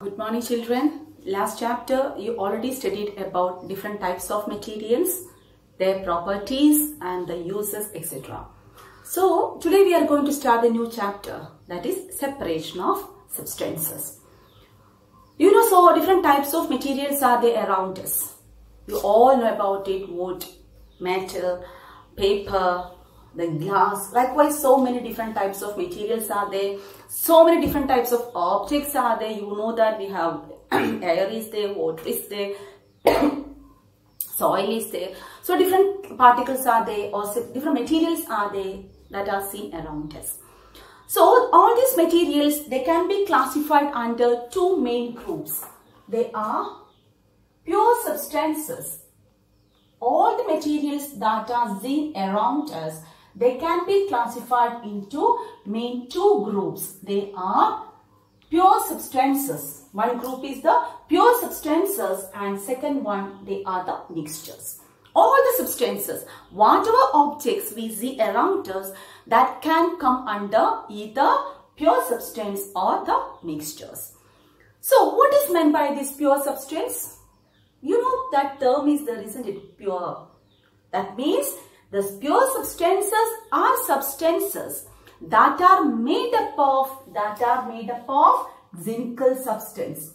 Good morning, children. Last chapter you already studied about different types of materials, their properties and the uses, etc. So today we are going to start a new chapter, that is separation of substances. So different types of materials are there around us. You all know about it: wood, metal, paper, the glass. Likewise, so many different types of materials are there. So many different types of objects are there. You know that we have air is there, water is there, soil is there. So different particles are there, or different materials are there that are seen around us. So all these materials, they can be classified under two main groups. They are pure substances. All the materials that are seen around us, they can be classified into main two groups. They are pure substances. One group is the pure substances and second one, they are the mixtures. All the substances, whatever objects we see around us, that can come under either pure substance or the mixtures. So what is meant by this pure substance? You know that term is there, isn't it? Pure. That means the pure substances are substances that are made up of zincal substance.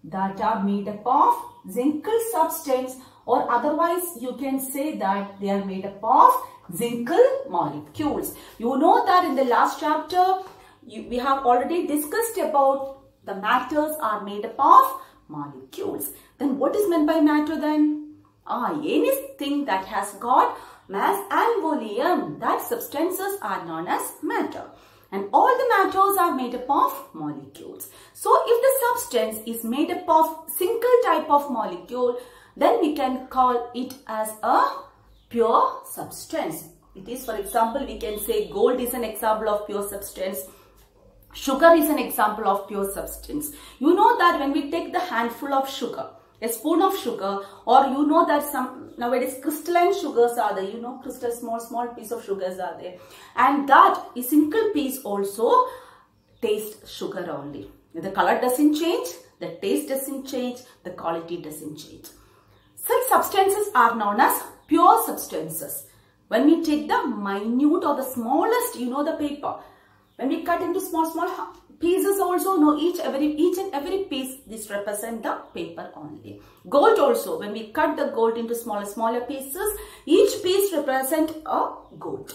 That are made up of zincal substance, or otherwise you can say that they are made up of zincal molecules. You know that in the last chapter we have already discussed about the matters are made up of molecules. Then what is meant by matter then? Anything that has got mass and volume, that substances are known as matter. And all the matters are made up of molecules. So if the substance is made up of single type of molecule, then we can call it as a pure substance. It is, for example, we can say gold is an example of pure substance. Sugar is an example of pure substance. You know that when we take the handful of sugar, a spoon of sugar, or you know that nowadays crystalline sugars are there, crystal small piece of sugars are there, and that a single piece also tastes sugar only. The color doesn't change, the taste doesn't change, the quality doesn't change. Such substances are known as pure substances. When we take the minute or the smallest, the paper, when we cut into small pieces also, each and every piece, this represent the paper only. Gold also, when we cut the gold into smaller pieces, each piece represent a gold.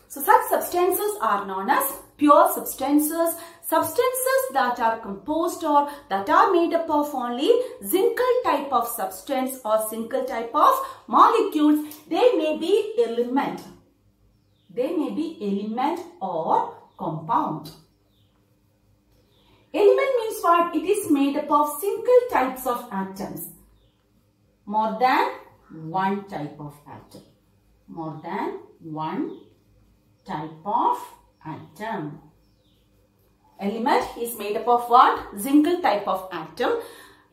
So such substances are known as pure substances. Substances that are composed or that are made up of only zincal type of substance or single type of molecules. They may be element. They may be element or compound. Element means what? It is made up of single types of atoms. More than one type of atom. More than one type of atom. Element is made up of what? Single type of atom.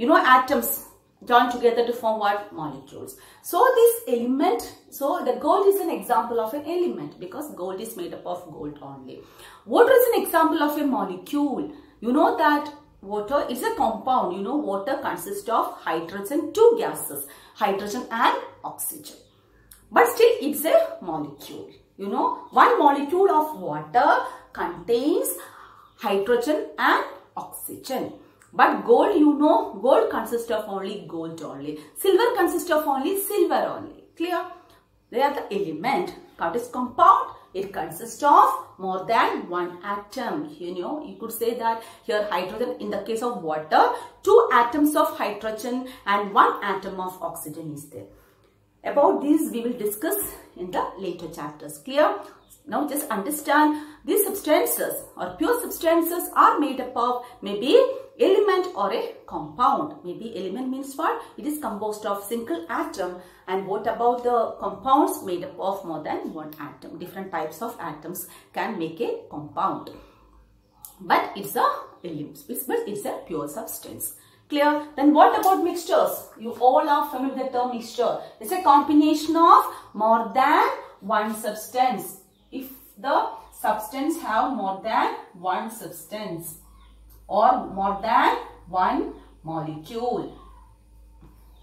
Atoms join together to form what? Molecules. So this element, so the gold is an example of an element because gold is made up of gold only. Water is an example of a molecule. You know that water is a compound. Water consists of hydrogen, two gases, hydrogen and oxygen. But still it's a molecule. One molecule of water contains hydrogen and oxygen. But gold, gold consists of only gold only. Silver consists of only silver only. Clear? They are the element. What is compound? It consists of more than one atom. You could say that here hydrogen, in the case of water, 2 atoms of hydrogen and 1 atom of oxygen is there. About this we will discuss in the later chapters. Clear? Now just understand these substances or pure substances are made up of maybe element or a compound. Maybe element means what? It is composed of single atom. And what about the compounds? Made up of more than one atom. Different types of atoms can make a compound. But it's a element. It's a pure substance. Clear? Then what about mixtures? You all are familiar with the term mixture. It's a combination of more than one substance. If the substance have more than one substance, or more than one molecule.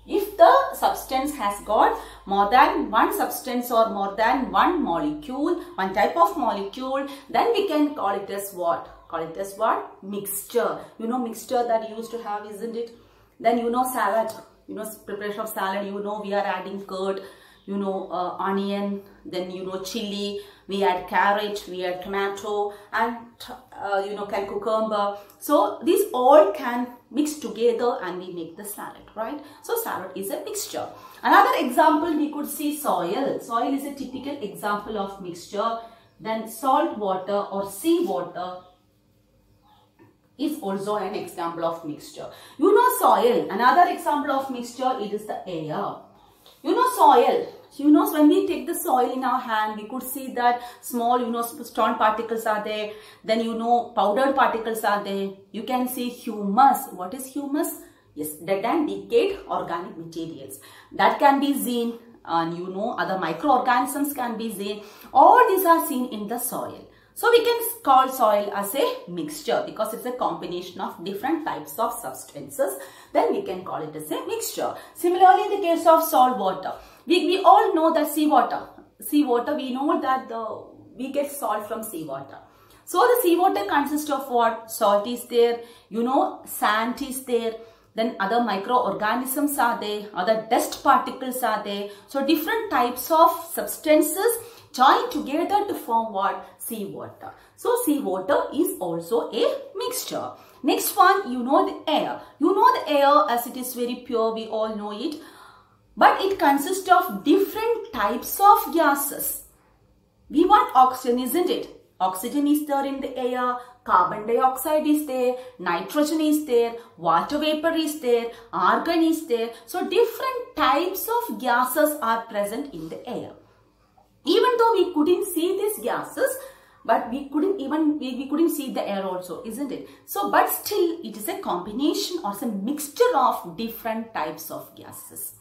If the substance has got more than one substance or more than one molecule, one type of molecule, then we can call it as what? Call it as what? Mixture. You know mixture that you used to have, isn't it? Then you know salad. You know preparation of salad. You know we are adding curd. You know onion. Then you know chili. We add carrot. We add tomato and you know cucumber. So these all can mix together and we make the salad, right? So salad is a mixture. Another example we could see soil. Soil is a typical example of mixture. Then salt water or sea water is also an example of mixture. You know soil. Another example of mixture, it is the air. You know soil. You know when we take the soil in our hand, we could see that small, you know, stone particles are there. Then you know powdered particles are there. You can see humus. What is humus? Yes, dead and decayed organic materials. That can be seen, and you know other microorganisms can be seen. All these are seen in the soil. So we can call soil as a mixture because it's a combination of different types of substances. Then we can call it as a mixture. Similarly, in the case of salt water, we all know that seawater, we know that we get salt from seawater. So the seawater consists of what? Salt is there, you know, sand is there, then other microorganisms are there, other dust particles are there. So different types of substances join together to form what? Seawater. So seawater is also a mixture. Next one, you know the air. You know the air as it is very pure, we all know it. But it consists of different types of gases. We want oxygen, isn't it? Oxygen is there in the air, carbon dioxide is there, nitrogen is there, water vapor is there, argon is there. So different types of gases are present in the air. Even though we couldn't see these gases, but we couldn't see the air also, isn't it? So, but still it is a combination or a mixture of different types of gases.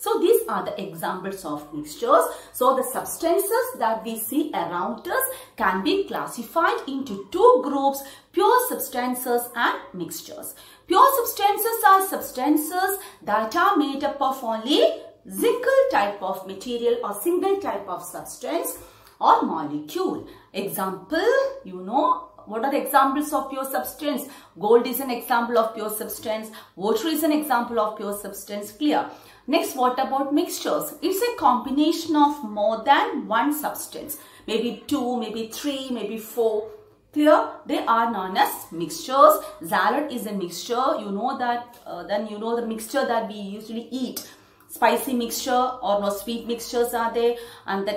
So these are the examples of mixtures. So the substances that we see around us can be classified into two groups, pure substances and mixtures. Pure substances are substances that are made up of only single type of material or single type of substance or molecule. Example, you know, what are the examples of pure substance? Gold is an example of pure substance. Water is an example of pure substance. Clear? Next, what about mixtures? It's a combination of more than one substance. Maybe 2, maybe 3, maybe 4. Clear? They are known as mixtures. Salad is a mixture. You know that. Then you know the mixture that we usually eat. Spicy mixture or no sweet mixtures are there, and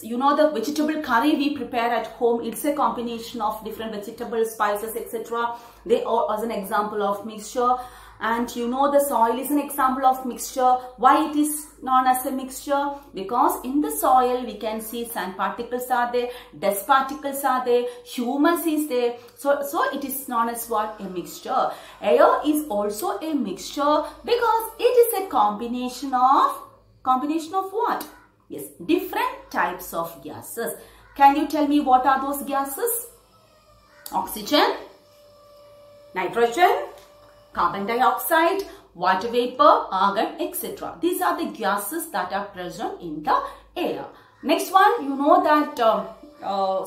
you know the vegetable curry we prepare at home. It's a combination of different vegetables, spices, etc. They are as an example of mixture. And you know the soil is an example of mixture. Why it is known as a mixture? Because in the soil we can see sand particles are there, dust particles are there, humus is there. So it is known as what? A mixture. Air is also a mixture because it is a combination of what? Yes, different types of gases. Can you tell me what are those gases? Oxygen, nitrogen, carbon dioxide, water vapor, argon, etc. These are the gases that are present in the air. Next one, you know that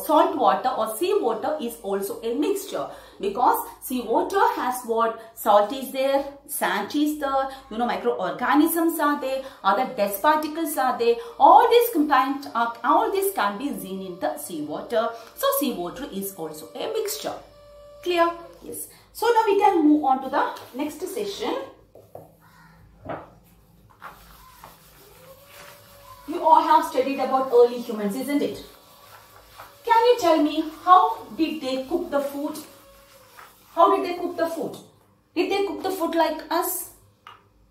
salt water or sea water is also a mixture because sea water has what? Salt is there, sand is there, you know, microorganisms are there, other dust particles are there. All these can be seen in the sea water. So sea water is also a mixture. Clear? Yes. So now we can move on to the next session. You all have studied about early humans, isn't it? Can you tell me how did they cook the food? How did they cook the food? Did they cook the food like us?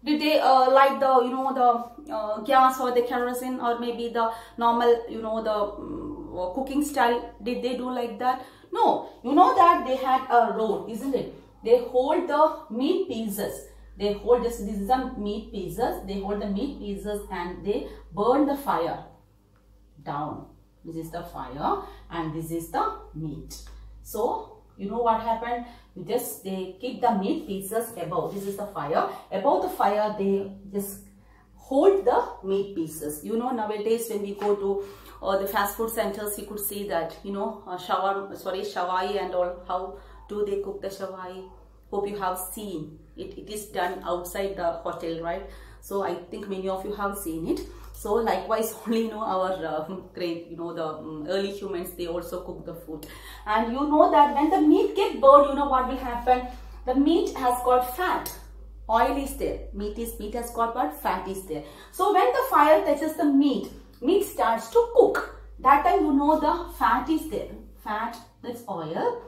Did they light the, you know, the gas or the kerosene or maybe the normal, you know, the cooking style? Did they do like that? No, you know that they had a road, isn't it? They hold the meat pieces. They hold this is the meat pieces. They hold the meat pieces and they burn the fire down. This is the fire and this is the meat. So, you know what happened? They keep the meat pieces above. This is the fire. Above the fire, they just hold the meat pieces. You know, nowadays when we go to the fast food centers, you could see that, you know, shawai and all. How do they cook the shawai? Hope you have seen it. It is done outside the hotel, right? So I think many of you have seen it. So likewise, only, you know, our great, you know, the early humans, they also cook the food. And you know that when the meat gets burned, you know what will happen? The meat has got fat. Oil is there. Meat has got what? Fat is there. So when the fire touches the meat starts to cook. That time, you know, the fat is there. Fat, that's oil.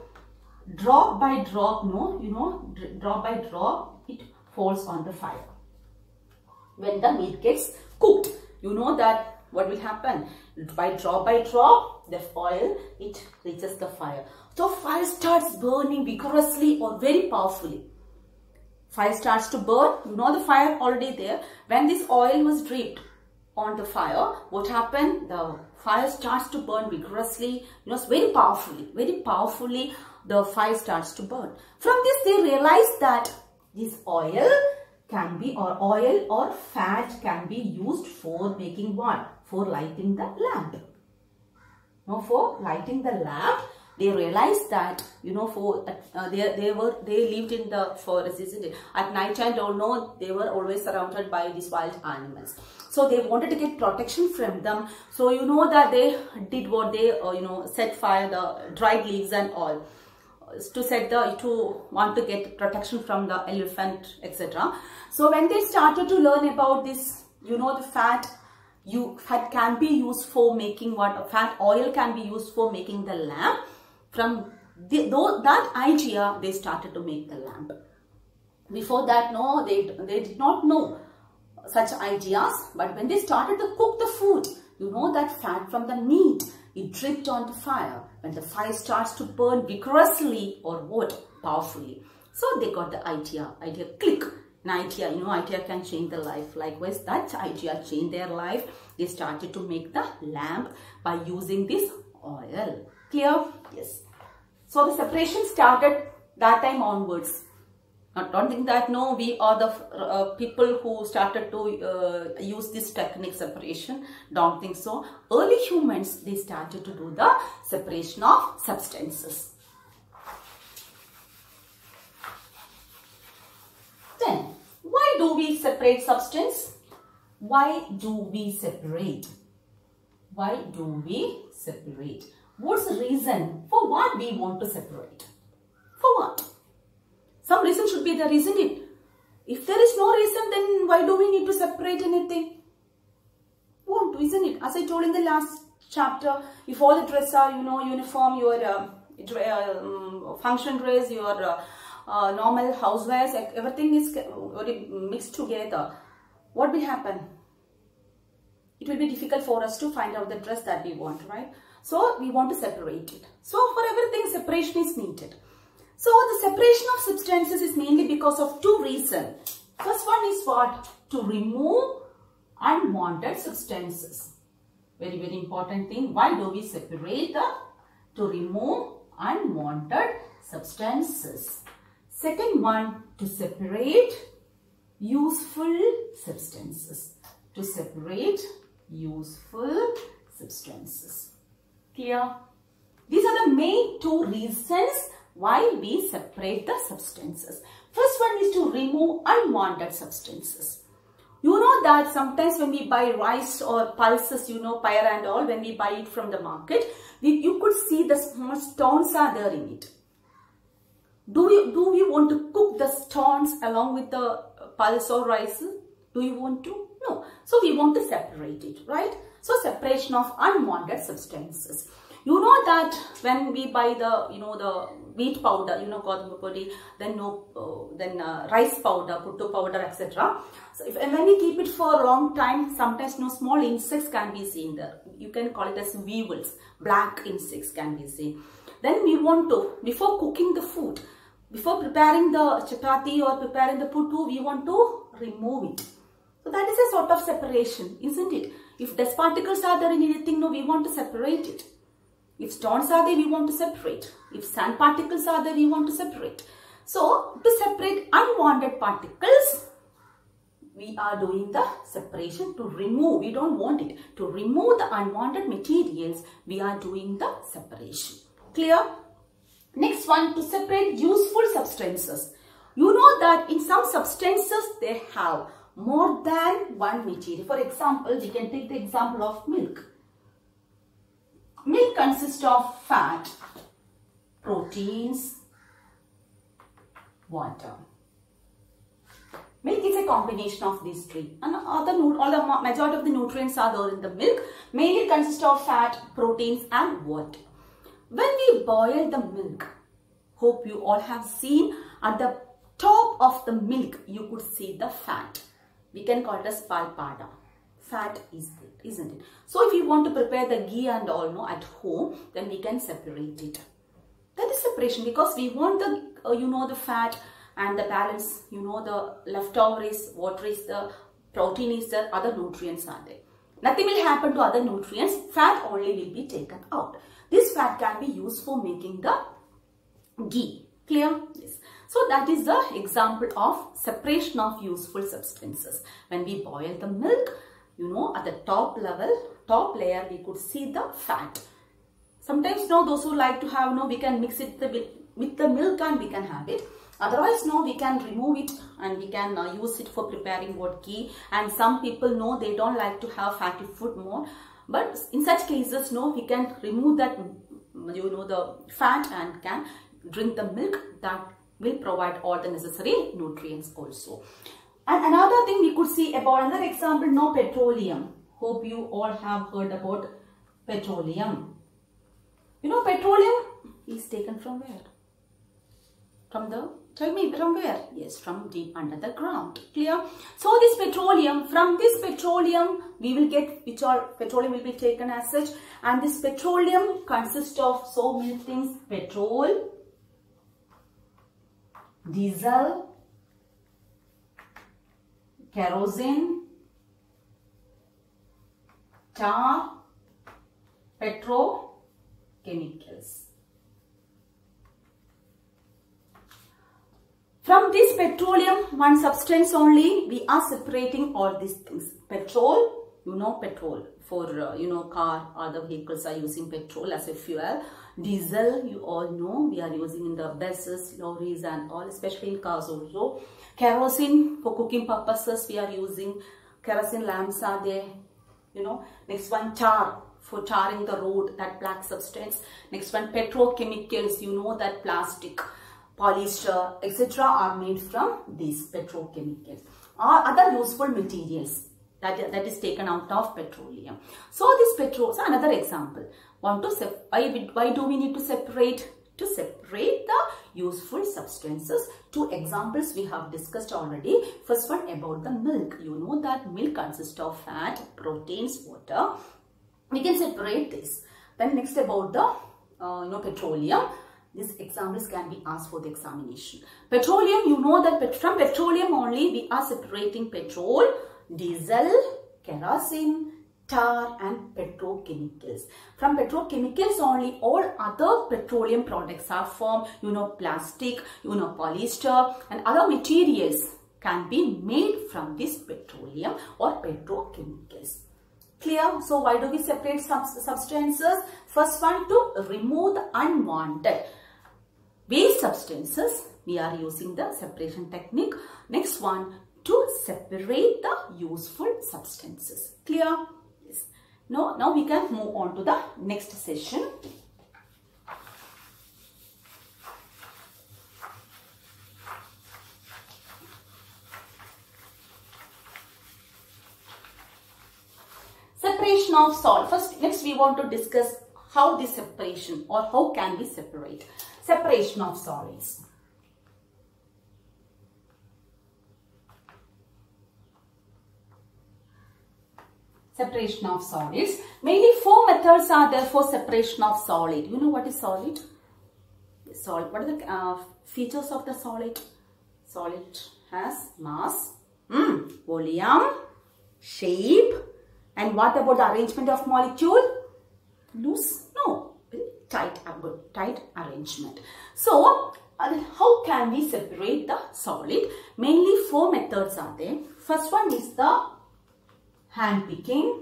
Drop by drop, no, you know, drop by drop, it falls on the fire. When the meat gets cooked, you know that what will happen? By drop, the oil, it reaches the fire. So fire starts burning vigorously or very powerfully. Fire starts to burn, you know the fire already there. When this oil was dripped on the fire, what happened? The fire starts to burn vigorously, you know, very powerfully, the fire starts to burn. From this, they realize that this oil can be, or oil or fat can be used for making what? For lighting the lamp. Now, for lighting the lamp, they realized that, you know, for they lived in the forest, isn't it? At night time, don't know, they were always surrounded by these wild animals. So they wanted to get protection from them. So you know that they did what they, you know, set fire, the dried leaves and all, to want to get protection from the elephant, etc. So when they started to learn about this, you know, the fat can be used for making what? Fat oil can be used for making the lamp. From that idea, they started to make the lamp. Before that, no, they did not know such ideas. But when they started to cook the food, you know that fat from the meat, it dripped onto fire. When the fire starts to burn vigorously or what? Powerfully. So they got the idea click. An idea, you know, idea can change the life. Likewise, that idea changed their life. They started to make the lamp by using this oil. Clear? Yes. So the separation started that time onwards. Now, don't think that, no, we are the people who started to use this technique separation. Don't think so. Early humans, they started to do the separation of substances. Then, why do we separate substance? Why do we separate? Why do we separate? What's the reason for what we want to separate? For what? Some reason should be there, isn't it? If there is no reason, then why do we need to separate anything? Won't, isn't it? As I told in the last chapter, if all the dress are, you know, uniform, your function dress, your normal housewares, everything is mixed together, what will happen? It will be difficult for us to find out the dress that we want, right? So we want to separate it. So for everything, separation is needed. So the separation of substances is mainly because of two reasons. First one is what? To remove unwanted substances. Very, very important thing. Why do we separate them? To remove unwanted substances. Second one, to separate useful substances. To separate useful substances. Clear? These are the main two reasons why we separate the substances. First one is to remove unwanted substances. You know that sometimes when we buy rice or pulses, you know, pyre and all, when we buy it from the market, you could see the small stones are there in it. Do we want to cook the stones along with the pulse or rice? Do you want to? No. So we want to separate it, right? So separation of unwanted substances. You know that when we buy the, you know, the wheat powder, you know, godhum podi, then rice powder, puttu powder, etc. So when we keep it for a long time, sometimes no small insects can be seen there. You can call it as weevils, black insects can be seen. Then we want to, before cooking the food, before preparing the chapati or preparing the puttu, we want to remove it. So that is a sort of separation, isn't it? If dust particles are there in anything, no, we want to separate it. If stones are there, we want to separate. If sand particles are there, we want to separate. So, to separate unwanted particles, we are doing the separation to remove. We don't want it. To remove the unwanted materials, we are doing the separation. Clear? Next one, to separate useful substances. You know that in some substances, they have more than one material. For example, we can take the example of milk. Milk consists of fat, proteins, water. Milk is a combination of these three. And all the majority of the nutrients are there in the milk. Mainly consists of fat, proteins and water. When we boil the milk, hope you all have seen at the top of the milk, you could see the fat. We can call it as palpada. Fat is it, isn't it? So if you want to prepare the ghee and all at home, then we can separate it. That is separation because we want the the fat and the balance, the leftover is water is the protein is the other nutrients are there. Nothing will happen to other nutrients. Fat only will be taken out. This fat can be used for making the ghee. Clear? Yes. So that is the example of separation of useful substances. When we boil the milk, at the top layer, we could see the fat. Sometimes, those who like to have, we can mix it with the milk and we can have it. Otherwise, we can remove it and we can use it for preparing ghee. And some people, they don't like to have fatty food more. But in such cases, we can remove that, the fat and can drink the milk. That will provide all the necessary nutrients also. And another thing we could see about another example, petroleum. Hope you all have heard about petroleum. Petroleum is taken from where? Tell me from where? Yes, from deep under the ground. Clear? So this petroleum, from this petroleum, we will get, which all petroleum will be taken as such. And this petroleum consists of so many things. Petrol, diesel, kerosene, tar, petrochemicals. From this petroleum, one substance only, we are separating all these things. Petrol, petrol for, car, other vehicles are using petrol as a fuel. Diesel, you all know, we are using in the buses, lorries and all, especially in cars also. Kerosene, for cooking purposes, we are using kerosene lamps are there. Next one, tar, for tarring the road, that black substance. Next one, petrochemicals, that plastic, polyester, etc. are made from these petrochemicals. Or other useful materials that is taken out of petroleum. So this so another example. Why do we need to separate? To separate the useful substances. Two examples we have discussed already. First one about the milk. You know that milk consists of fat, proteins, water. We can separate this. Then next about the petroleum. These examples can be asked for the examination. Petroleum, you know that from petroleum only we are separating petrol, diesel, kerosene, tar and petrochemicals. From petrochemicals only all other petroleum products are formed, plastic, polyester and other materials can be made from this petroleum or petrochemicals. Clear? So why do we separate substances? First one, to remove the unwanted waste substances. We are using the separation technique. Next one, to separate the useful substances. Clear? Yes. Now we can move on to the next session. Separation of salt. Next we want to discuss how the separation or how can we separate. Separation of solids. Separation of solids. Mainly 4 methods are there for separation of solid. You know what is solid? Solid. What are the features of the solid? Solid has mass, volume, shape, and what about the arrangement of molecule? Loose? No. Very tight arrangement. So how can we separate the solid? Mainly 4 methods are there. First one is the hand picking.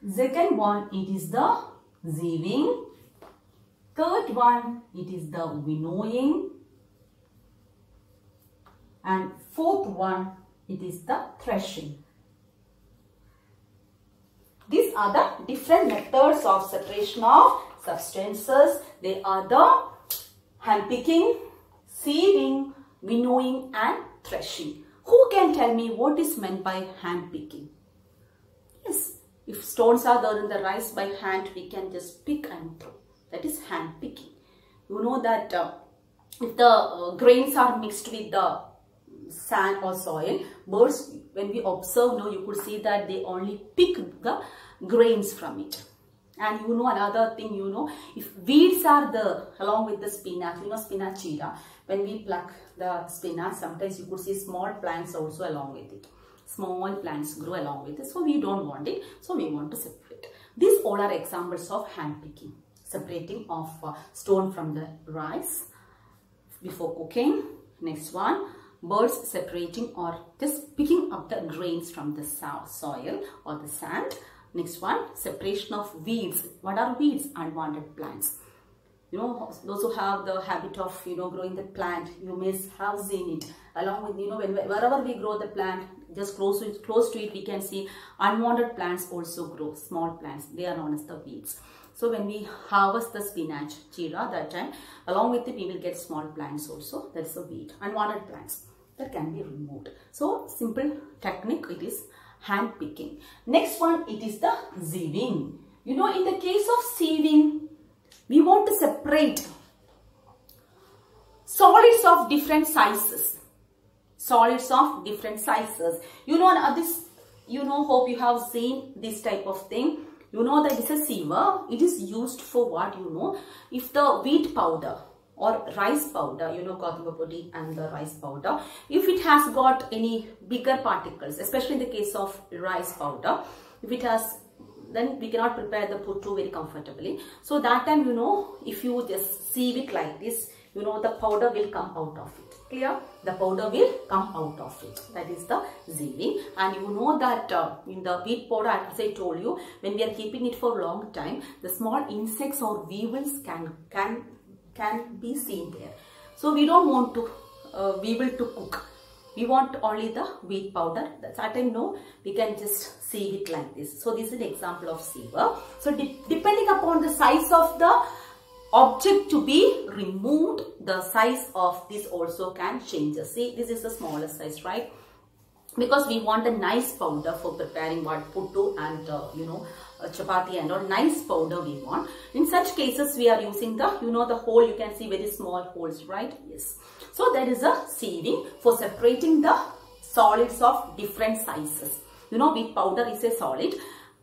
Second one, it is the sieving. Third one, it is the winnowing. And fourth one, it is the threshing. These are the different methods of separation of substances. They are the hand picking, sieving, winnowing and threshing. Who can tell me what is meant by hand picking? Yes, if stones are there in the rice, by hand we can just pick and throw. That is hand picking. You know that if the grains are mixed with the sand or soil, birds, when we observe, you could see that they only pick the grains from it. And another thing, if weeds are there along with the spinach, spinachira, when we pluck the spinach, sometimes you could see small plants also along with it. Small plants grow along with it. So we don't want it. So we want to separate. These all are examples of hand picking. Separating of stone from the rice before cooking. Next one, birds separating or just picking up the grains from the soil or the sand. Next one, separation of weeds. What are weeds? Unwanted plants. Those who have the habit of, growing the plant, you may have seen it. Along with, wherever we grow the plant, just close to it, we can see unwanted plants also grow, small plants. They are known as the weeds. So when we harvest the spinach, chira, that time, along with it, we will get small plants also. That's a weed. Unwanted plants that can be removed. So simple technique, it is hand picking. Next one, it is the sieving. In the case of sieving, we want to separate solids of different sizes. Solids of different sizes. Hope you have seen this type of thing. That it's a siever. It is used for what? If the wheat powder or rice powder, gothamba podi and the rice powder, if it has got any bigger particles, especially in the case of rice powder, if it has, then we cannot prepare the puttu very comfortably. So that time, if you just sieve it like this, the powder will come out of it. Clear? The powder will come out of it. That is the sieving. And that in the wheat powder, as I told you, when we are keeping it for a long time, the small insects or weevils can be seen there. So we don't want to weevil to cook. We want only the wheat powder. That time, we can just sieve it like this. So this is an example of siever. So depending upon the size of the object to be removed, the size of this also can change. See, this is the smaller size, right? Because we want a nice powder for preparing what puttu and chapati and all. Nice powder we want. In such cases, we are using the the hole. You can see very small holes, right? Yes. So there is a sieving for separating the solids of different sizes. Wheat powder is a solid.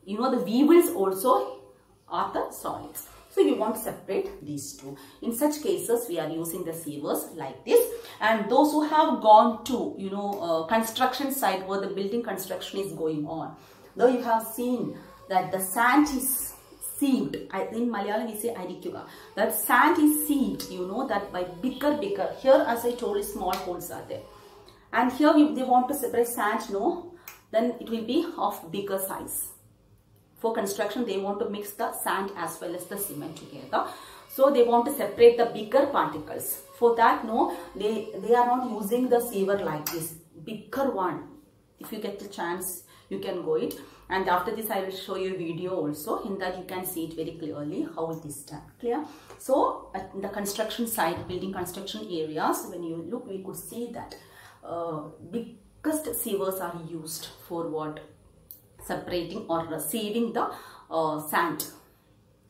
The weevils also are the solids. So we want to separate these two. In such cases, we are using the sievers like this. And those who have gone to, construction site where the building construction is going on, though you have seen that the sand is sieved. In Malayalam we say arikuka. That sand is sieved, that by bigger. Here, as I told you, small holes are there. And here they want to separate sand, then it will be of bigger size. For construction, they want to mix the sand as well as the cement together. So they want to separate the bigger particles. For that, they are not using the siever like this. Bigger one. If you get the chance, you can go it. And after this, I will show you a video also. In that, you can see it very clearly how it is done. Clear? So, at the construction site, building construction areas, when you look, we could see that biggest sievers are used for what? Separating or sieving the sand.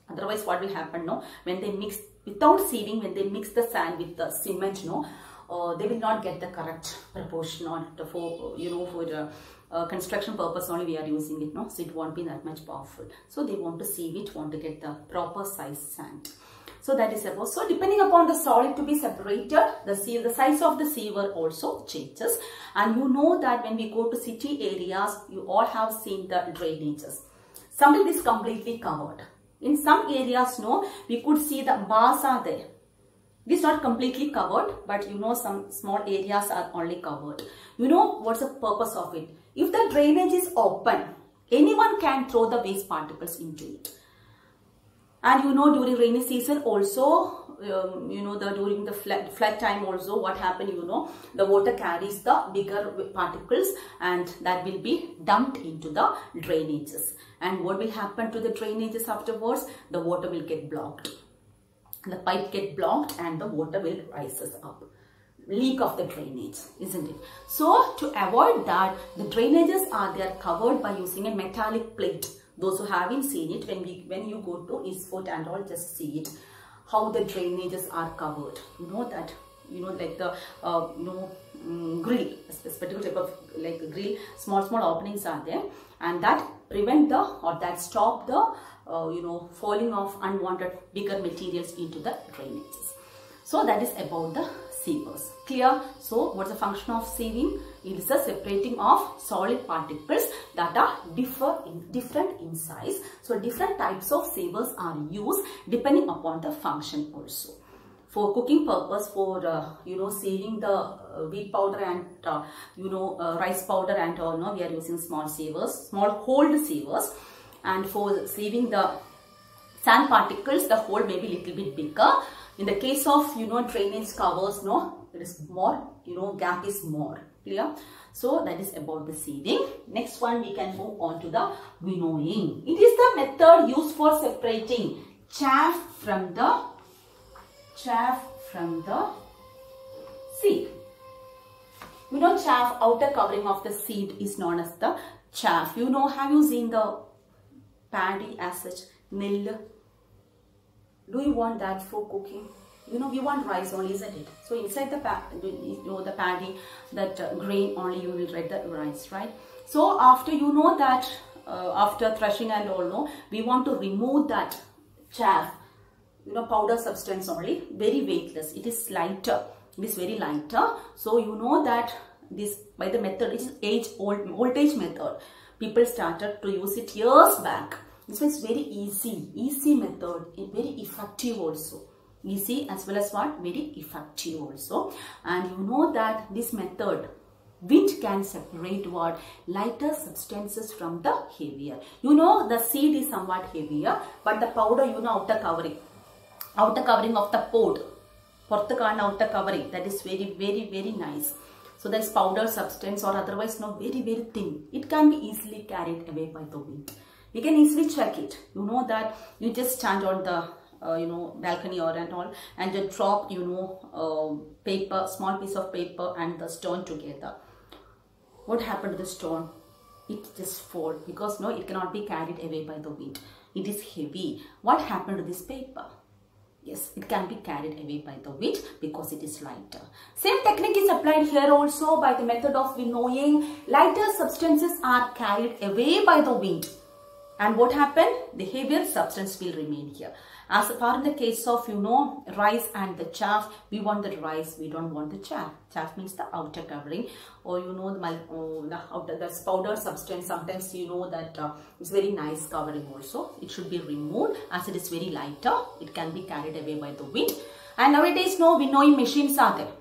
Otherwise, what will happen? When they mix, without sieving, when they mix the sand with the cement, they will not get the correct proportion for for construction purpose only we are using it, so it won't be that much powerful. So they want to sieve it, want to get the proper size sand. So that is about. So depending upon the solid to be separated, the size of the siever also changes. And that when we go to city areas, you all have seen the drainages. Sometimes it is completely covered. In some areas, no, we could see the bars are there. It is not completely covered, but you know, some small areas are only covered. You know what's the purpose of it? If the drainage is open, anyone can throw the waste particles into it. And you know, during rainy season also, you know, during the flood time also, what happened, you know, the water carries the bigger particles and that will be dumped into the drainages. And what will happen to the drainages afterwards? The water will get blocked. The pipe get blocked and the water will rises up. Leak of the drainage, isn't it? So to avoid that, the drainages are there covered by using a metallic plate. Those who haven't seen it, when you go to Eastfort and all, just see it, how the drainages are covered. You know that, you know, like the grill, a particular type of like a grill, small openings are there, and that prevent the, or that stop the you know, falling of unwanted bigger materials into the drainages. So that is about the sievers. Clear? So what's the function of sieving? It is a separating of solid particles that are different in size. So different types of sievers are used depending upon the function also. For cooking purpose, for you know, sieving the wheat powder and you know, rice powder and all, no, we are using small sievers, small holed sievers. And for sieving the sand particles, the hole may be little bit bigger. In the case of, you know, drainage covers, no, it is more, you know, gap is more. Clear? So that is about the sieving. Next one, we can move on to the winnowing. It is the method used for separating chaff from the seed. You know, chaff, outer covering of the seed is known as the chaff. You know, have you seen the paddy as such, nil? Do you want that for cooking? You know, we want rice only, isn't it? So inside the the paddy, that grain only you will get the rice, right? So after, you know, that after threshing and all, no, we want to remove that chaff, you know, powder substance only, very weightless. It is lighter. It is very lighter. So you know that this, by the method, it is old age method. People started to use it years back. This was very easy method, very effective also. Easy as well as what? Very effective also. And you know that this method, wind can separate what? Lighter substances from the heavier. You know, the seed is somewhat heavier, but the powder, you know, outer covering of the pod, outer covering, that is very nice. So that is powder substance, or otherwise no, very thin. It can be easily carried away by the wind. We can easily check it. You know that you just stand on the you know, balcony or and all, and just drop, you know, paper, small piece of paper and the stone together. What happened to the stone? It just fall, because no, it cannot be carried away by the wind. It is heavy. What happened to this paper? Yes, it can be carried away by the wind because it is lighter. Same technique is applied here also by the method of winnowing. Lighter substances are carried away by the wind. And what happened? The heavier substance will remain here. As far in the case of, you know, rice and the chaff, we want the rice, we don't want the chaff. Chaff means the outer covering, or you know, the powder substance. Sometimes you know that it's very nice covering also. It should be removed as it is very lighter. It can be carried away by the wind. And nowadays, no winnowing machines are there.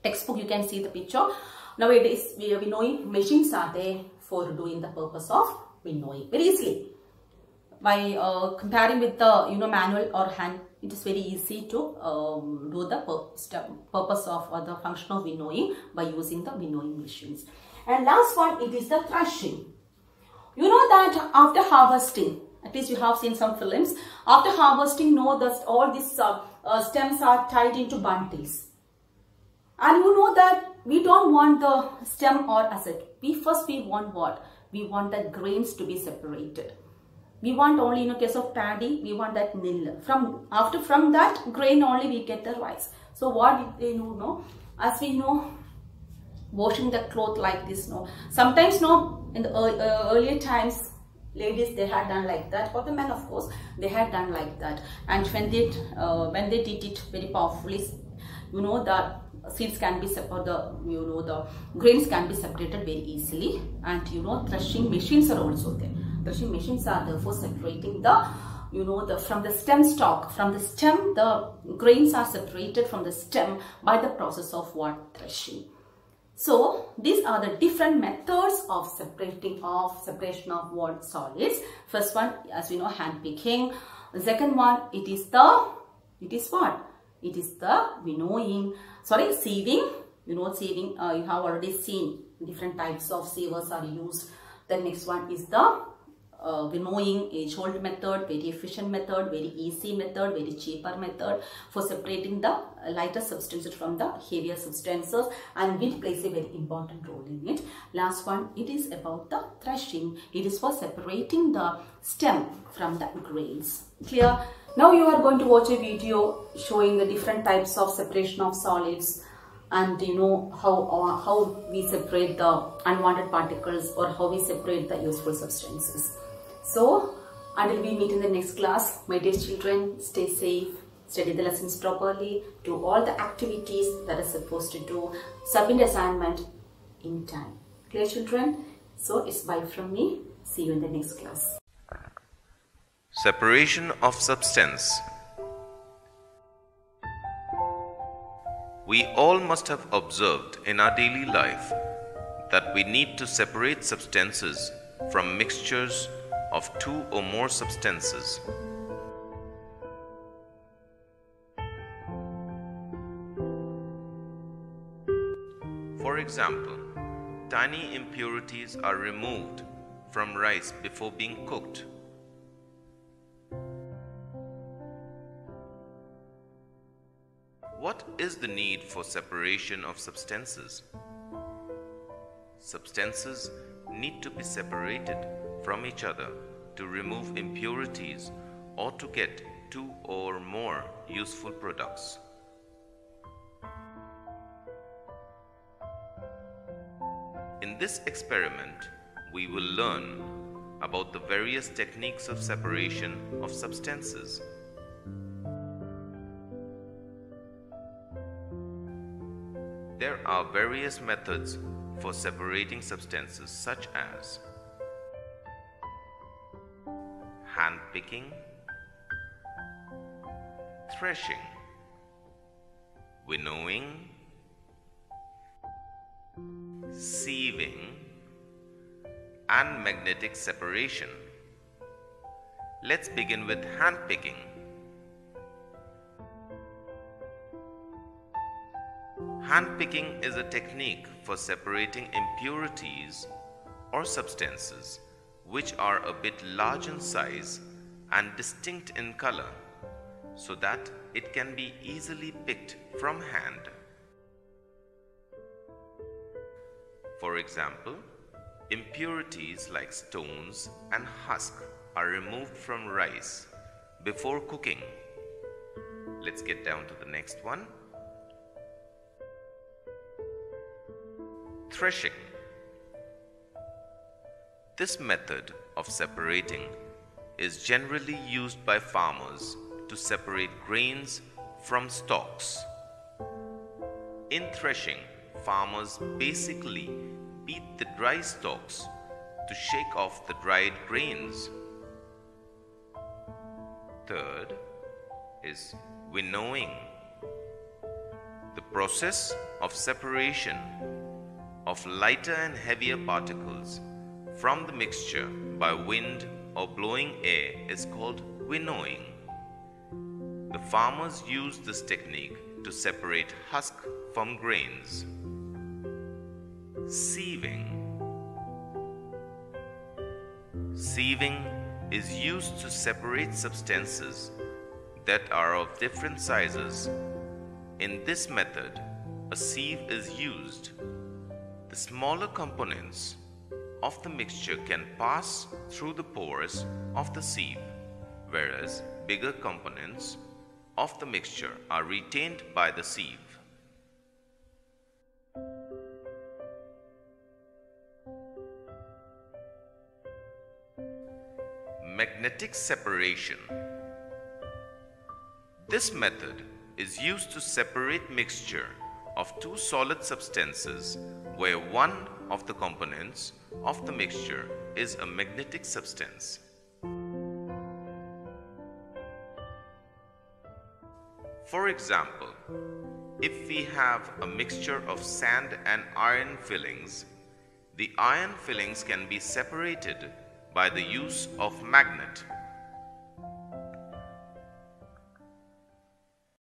Textbook, you can see the picture. Nowadays, winnowing machines are there for doing the purpose of winnowing very easily. By comparing with the, you know, manual or hand, it is very easy to do the purpose of, or the function of winnowing by using the winnowing machines. And last one, it is the threshing. You know that after harvesting, at least you have seen some films, after harvesting, know that all these stems are tied into bundles. And you know that we don't want the stem or asset. We want what? We want the grains to be separated. We want only, in a case of paddy, we want that nil. From that grain only we get the rice. So what they know, as we know, washing the cloth like this, no. Sometimes, no, in the earlier times, ladies, they had done like that. For the men, of course, they had done like that. And when they did it very powerfully, you know, the seeds can be separated, the grains can be separated very easily. And you know, threshing machines are also there. Threshing machines are there for separating the, from the stem stalk. From the stem, the grains are separated from the stem by the process of what? Threshing. So these are the different methods of separation of what? Solids. First one, as we know, hand picking. The second one, it is what? It is the winnowing. Sorry, sieving. Sieving. You have already seen different types of sievers are used. The next one is the winnowing, age-old method, very efficient method, very easy method, very cheaper method for separating the lighter substances from the heavier substances, and wind plays a very important role in it. Last one, it is about the threshing. It is for separating the stem from the grains. Clear? Now you are going to watch a video showing the different types of separation of solids, and how we separate the unwanted particles, or how we separate the useful substances. So until we meet in the next class, my dear children, stay safe, study the lessons properly, do all the activities that are supposed to do, submit assignment in time. Clear, children? So it's bye from me. See you in the next class. Separation of substance. We all must have observed in our daily life that we need to separate substances from mixtures of two or more substances. For example, tiny impurities are removed from rice before being cooked. What is the need for separation of substances? Substances need to be separated from each other to remove impurities or to get two or more useful products. In this experiment, we will learn about the various techniques of separation of substances. There are various methods for separating substances, such as hand picking, threshing, winnowing, sieving, and magnetic separation. Let's begin with hand picking. Hand picking is a technique for separating impurities or substances which are a bit large in size and distinct in color, so that it can be easily picked from hand. For example, impurities like stones and husk are removed from rice before cooking. Let's get down to the next one. Threshing. This method of separating is generally used by farmers to separate grains from stalks. In threshing, farmers basically beat the dry stalks to shake off the dried grains. Third is winnowing. The process of separation of lighter and heavier particles from the mixture by wind or blowing air is called winnowing. The farmers use this technique to separate husk from grains. Sieving. Sieving is used to separate substances that are of different sizes. In this method, a sieve is used. The smaller components of the mixture can pass through the pores of the sieve, whereas bigger components of the mixture are retained by the sieve. Magnetic separation. This method is used to separate mixture of two solid substances where one of the components of the mixture is a magnetic substance. For example, if we have a mixture of sand and iron fillings, the iron fillings can be separated by the use of magnet.